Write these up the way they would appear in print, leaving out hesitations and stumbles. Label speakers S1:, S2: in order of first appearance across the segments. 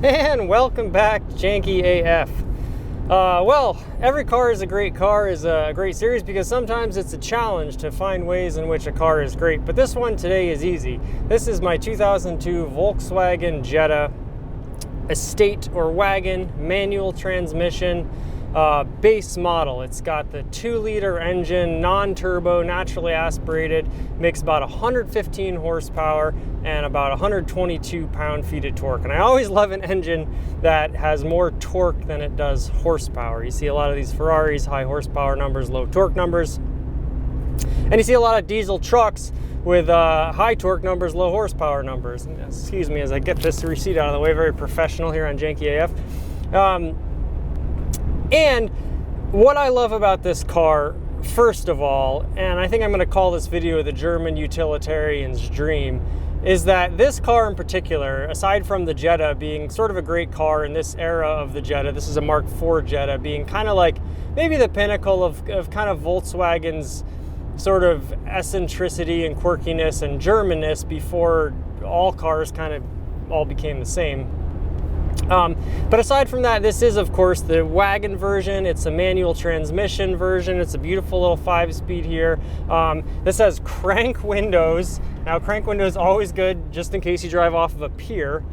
S1: And welcome back, Janky AF. Well, every car is a great series because sometimes it's a challenge to find ways in which a car is great, but this one today is easy. This is my 2002 Volkswagen Jetta estate or wagon, manual transmission, base model. It's got the 2-liter engine, non-turbo, naturally aspirated, makes about 115 horsepower and about 122 pound-feet of torque. And I always love an engine that has more torque than it does horsepower. You see a lot of these Ferraris, high horsepower numbers, low torque numbers. And you see a lot of diesel trucks with high torque numbers, low horsepower numbers. Excuse me as I get this receipt out of the way, very professional here on Janky AF. And what I love about this car, first of all, and I think I'm going to call this video the German utilitarian's dream, is that this car in particular, aside from the Jetta being sort of a great car in this era of the Jetta, this is a Mark IV Jetta, being kind of like maybe the pinnacle of kind of Volkswagen's sort of eccentricity and quirkiness and Germanness before all cars kind of all became the same. But aside from that, this is of course the wagon version. It's a manual transmission version. It's a beautiful little 5-speed here. This has crank windows. Now crank windows always good just in case you drive off of a pier.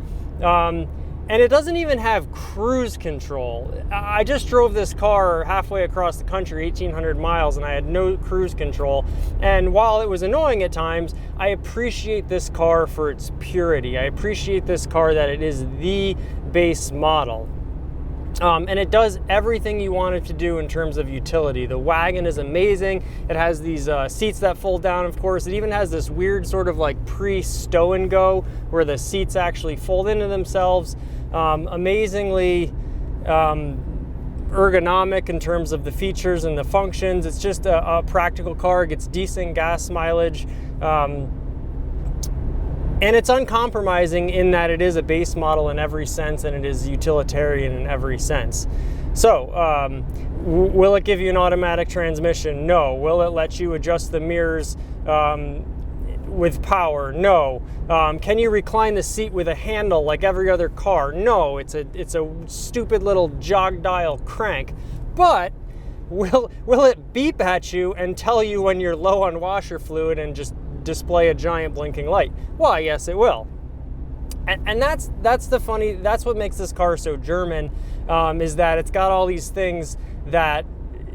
S1: And it doesn't even have cruise control. I just drove this car halfway across the country, 1,800 miles, and I had no cruise control. And while it was annoying at times, I appreciate this car for its purity. I appreciate this car that it is the base model. And it does everything you want it to do in terms of utility. The wagon is amazing. It has these seats that fold down, of course. It even has this weird sort of like pre-stow and go where the seats actually fold into themselves. Amazingly ergonomic in terms of the features and the functions. It's just a practical car. It gets decent gas mileage. And it's uncompromising in that it is a base model in every sense and it is utilitarian in every sense. So, will it give you an automatic transmission? No. Will it let you adjust the mirrors with power? No. Can you recline the seat with a handle like every other car? No. It's a stupid little jog dial crank. But will it beep at you and tell you when you're low on washer fluid and just display a giant blinking light? Why, yes, it will. And that's what makes this car so German, is that it's got all these things that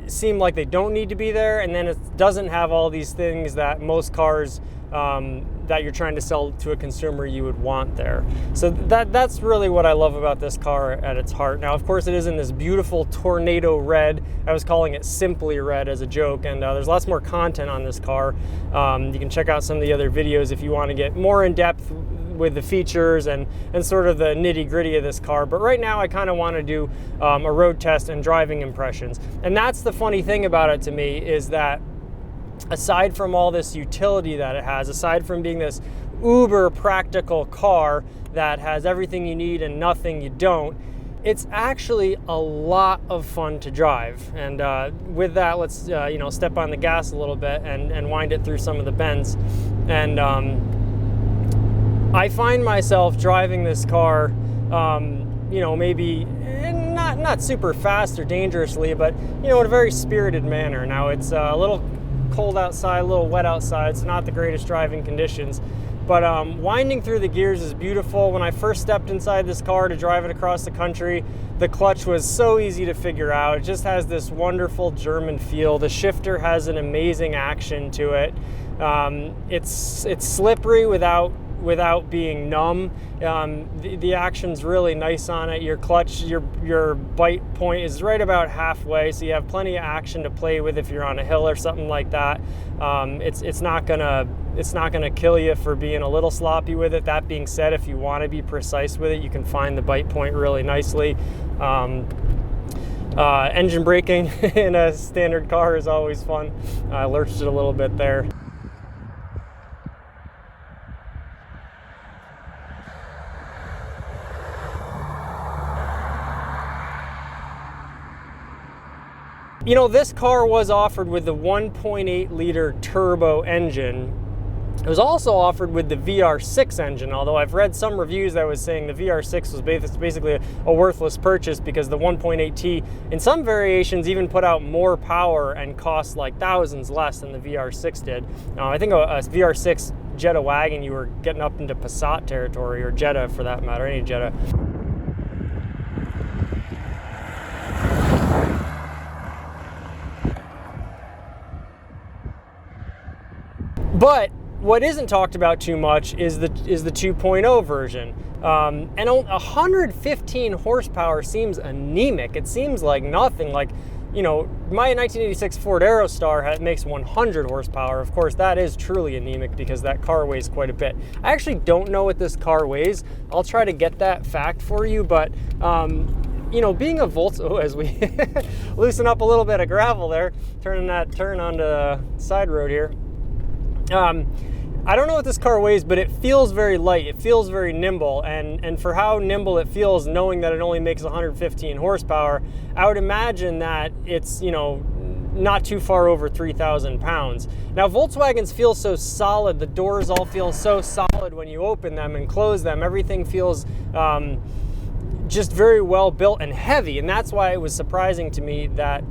S1: seem like they don't need to be there, and then it doesn't have all these things that most cars that you're trying to sell to a consumer you would want there. So that's really what I love about this car at its heart. Now, of course, it is in this beautiful tornado red. I was calling it simply red as a joke, and there's lots more content on this car. You can check out some of the other videos if you want to get more in depth with the features and sort of the nitty-gritty of this car. But right now I kind of want to do a road test and driving impressions. And that's the funny thing about it to me, is that aside from all this utility that it has, aside from being this uber practical car that has everything you need and nothing you don't, it's actually a lot of fun to drive. And with that, let's step on the gas a little bit and wind it through some of the bends. And I find myself driving this car, maybe not super fast or dangerously, but in a very spirited manner. Now it's a little cold outside, a little wet outside, so not the greatest driving conditions, but winding through the gears is beautiful. When I first stepped inside this car to drive it across the country, the clutch was so easy to figure out. It just has this wonderful German feel. The shifter has an amazing action to it. It's slippery without being numb. The action's really nice on it. Your clutch, your bite point is right about halfway, so you have plenty of action to play with if you're on a hill or something like that. It's not gonna kill you for being a little sloppy with it. That being said, if you want to be precise with it, you can find the bite point really nicely. Engine braking in a standard car is always fun. I lurched it a little bit there. This car was offered with the 1.8 liter turbo engine, It was also offered with the VR6 engine, although I've read some reviews that was saying the VR6 was basically a worthless purchase because the 1.8T, in some variations, even put out more power and cost like thousands less than the VR6 did. I think a VR6 Jetta wagon, you were getting up into Passat territory, or Jetta for that matter, any Jetta. But what isn't talked about too much is the 2.0 version. And 115 horsepower seems anemic. It seems like nothing. Like, you know, my 1986 Ford Aerostar makes 100 horsepower. Of course, that is truly anemic because that car weighs quite a bit. I actually don't know what this car weighs. I'll try to get that fact for you, but you know, being a as we loosen up a little bit of gravel there, turning that turn onto the side road here. I don't know what this car weighs, but it feels very light. It feels very nimble, and for how nimble it feels, knowing that it only makes 115 horsepower, I would imagine that it's, you know, not too far over 3,000 pounds. Now, Volkswagens feel so solid. The doors all feel so solid when you open them and close them. Everything feels just very well built and heavy, and that's why it was surprising to me that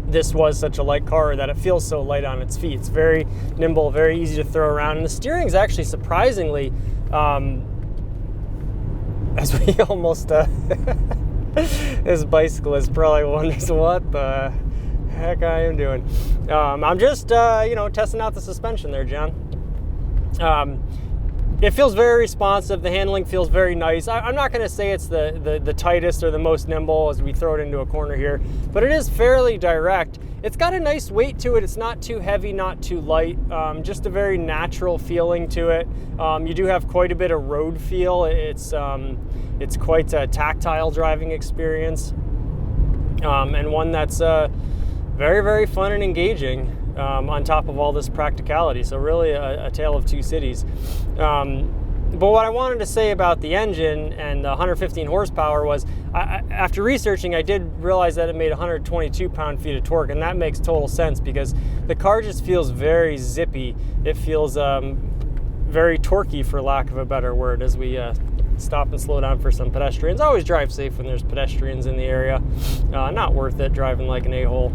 S1: this was such a light car, that it feels so light on its feet. It's very nimble, very easy to throw around, and the steering is actually surprisingly, as we almost, this bicyclist probably wonders what the heck I am doing. I'm just, you know, testing out the suspension there, John. It feels very responsive. The handling feels very nice. I'm not going to say it's the tightest or the most nimble as we throw it into a corner here, but it is fairly direct. It's got a nice weight to it. It's not too heavy, not too light. Just a very natural feeling to it. You do have quite a bit of road feel. It's quite a tactile driving experience, and one that's very, very fun and engaging. On top of all this practicality. So really a tale of two cities. But what I wanted to say about the engine and the 115 horsepower was, after researching, I did realize that it made 122 pound-feet of torque, and that makes total sense because the car just feels very zippy. It feels very torquey, for lack of a better word, as we stop and slow down for some pedestrians. Always drive safe when there's pedestrians in the area. Not worth it driving like an a-hole.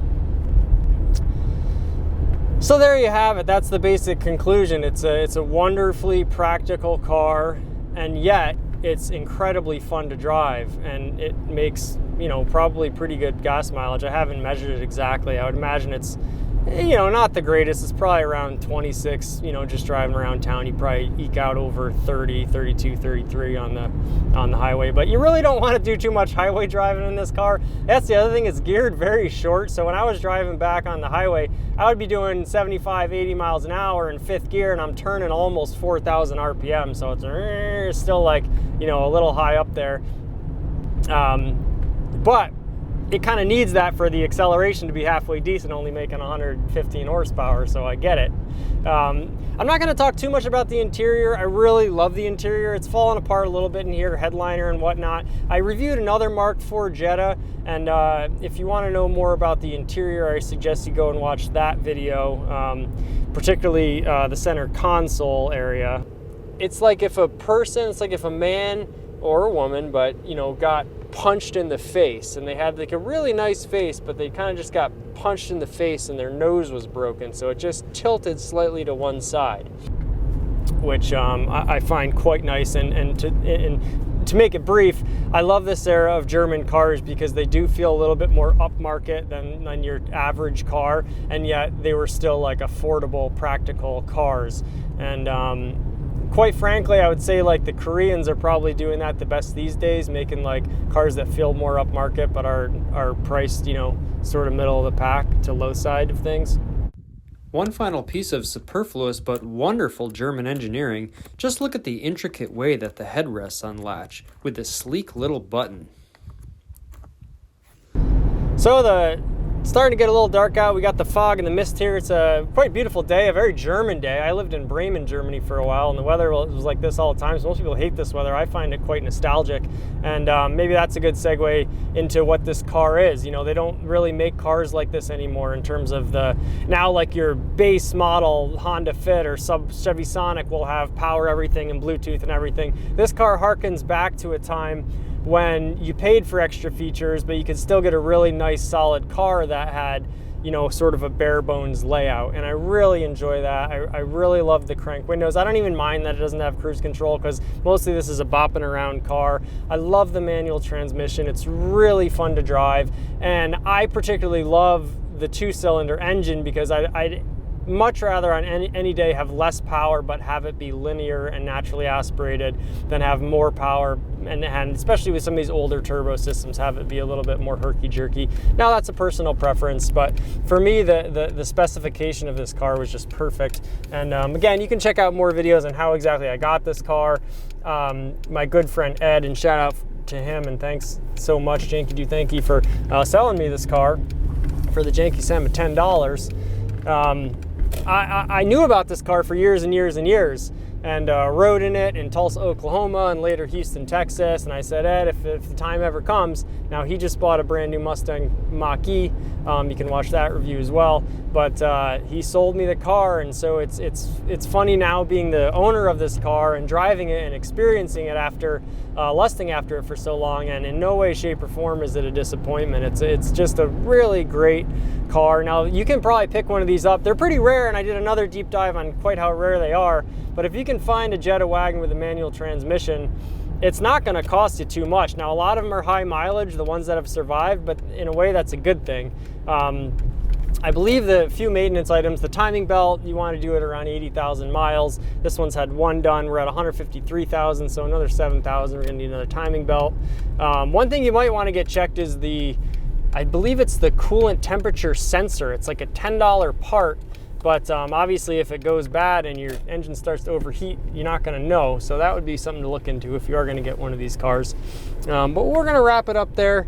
S1: So there you have it. That's the basic conclusion. It's a wonderfully practical car, and yet it's incredibly fun to drive, and it makes, you know, probably pretty good gas mileage. I haven't measured it exactly. I would imagine it's, you know, not the greatest. It's probably around 26, you know, just driving around town. You probably eke out over 30, 32, 33 on the highway. But you really don't want to do too much highway driving in this car. That's the other thing. It's geared very short. So when I was driving back on the highway, I would be doing 75, 80 miles an hour in fifth gear, and I'm turning almost 4,000 RPM. So it's still like, you know, a little high up there. But it kind of needs that for the acceleration to be halfway decent, only making 115 horsepower, so I get it. I'm not going to talk too much about the interior. I really love the interior. It's fallen apart a little bit in here, headliner and whatnot. I reviewed another Mark IV Jetta, and if you want to know more about the interior, I suggest you go and watch that video, particularly the center console area. It's like if a man or a woman, but, you know, got punched in the face, and they had like a really nice face, but they kind of just got punched in the face and their nose was broken, so it just tilted slightly to one side, which I find quite nice. And to make it brief, I love this era of German cars because they do feel a little bit more upmarket than your average car, and yet they were still like affordable, practical cars. And quite frankly, I would say like the Koreans are probably doing that the best these days, making like cars that feel more upmarket but are priced, you know, sort of middle of the pack to low side of things. One final piece of superfluous but wonderful German engineering, just look at the intricate way that the headrests unlatch with this sleek little button. So starting to get a little dark out. We got the fog and the mist here. It's a quite beautiful day, a very German day. I lived in Bremen, Germany for a while, and the weather was like this all the time. So most people hate this weather. I find it quite nostalgic, and maybe that's a good segue into what this car is. You know, they don't really make cars like this anymore in terms of now like your base model Honda Fit or Chevy Sonic will have power everything and Bluetooth and everything. This car harkens back to a time when you paid for extra features, but you could still get a really nice solid car that had, you know, sort of a bare bones layout. And I really enjoy that. I really love the crank windows. I don't even mind that it doesn't have cruise control because mostly this is a bopping around car. I love the manual transmission. It's really fun to drive. And I particularly love the 2-cylinder engine because I'd much rather on any day have less power but have it be linear and naturally aspirated than have more power and especially with some of these older turbo systems have it be a little bit more herky-jerky. Now that's a personal preference, but for me the specification of this car was just perfect. And again, you can check out more videos on how exactly I got this car. My good friend Ed, and shout out to him, and thanks so much Janky do Thanky for selling me this car for the Janky sum of $10. I knew about this car for years and years and years, and rode in it in Tulsa, Oklahoma, and later Houston, Texas. And I said, Ed, if the time ever comes, now he just bought a brand new Mustang Mach-E. You can watch that review as well. But he sold me the car, and so it's funny now being the owner of this car and driving it and experiencing it after lusting after it for so long. And in no way, shape, or form is it a disappointment. It's just a really great car. Now you can probably pick one of these up. They're pretty rare, and I did another deep dive on quite how rare they are. But if you can find a Jetta wagon with a manual transmission, it's not going to cost you too much. Now a lot of them are high mileage, the ones that have survived, but in a way that's a good thing. I believe the few maintenance items, the timing belt, you want to do it around 80,000 miles. This one's had one done. We're at 153,000, so another 7,000. We're going to need another timing belt. One thing you might want to get checked is I believe it's the coolant temperature sensor. It's like a $10 part, but obviously if it goes bad and your engine starts to overheat, you're not going to know. So that would be something to look into if you are going to get one of these cars. But we're going to wrap it up there.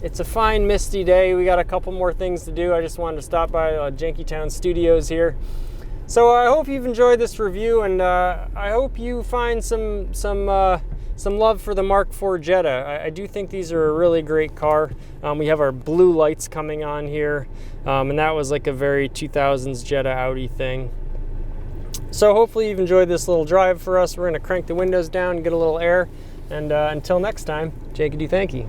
S1: It's a fine misty day. We got a couple more things to do. I just wanted to stop by Jankytown Studios here. So I hope you've enjoyed this review, and I hope you find some love for the Mark IV Jetta. I do think these are a really great car. We have our blue lights coming on here, and that was like a very 2000s Jetta Audi thing. So hopefully you've enjoyed this little drive for us. We're going to crank the windows down and get a little air. And until next time, Janky do Thanky.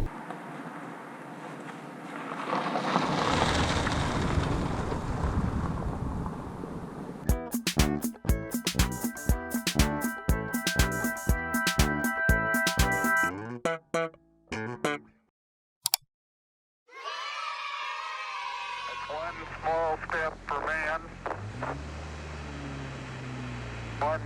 S2: One small step for man, one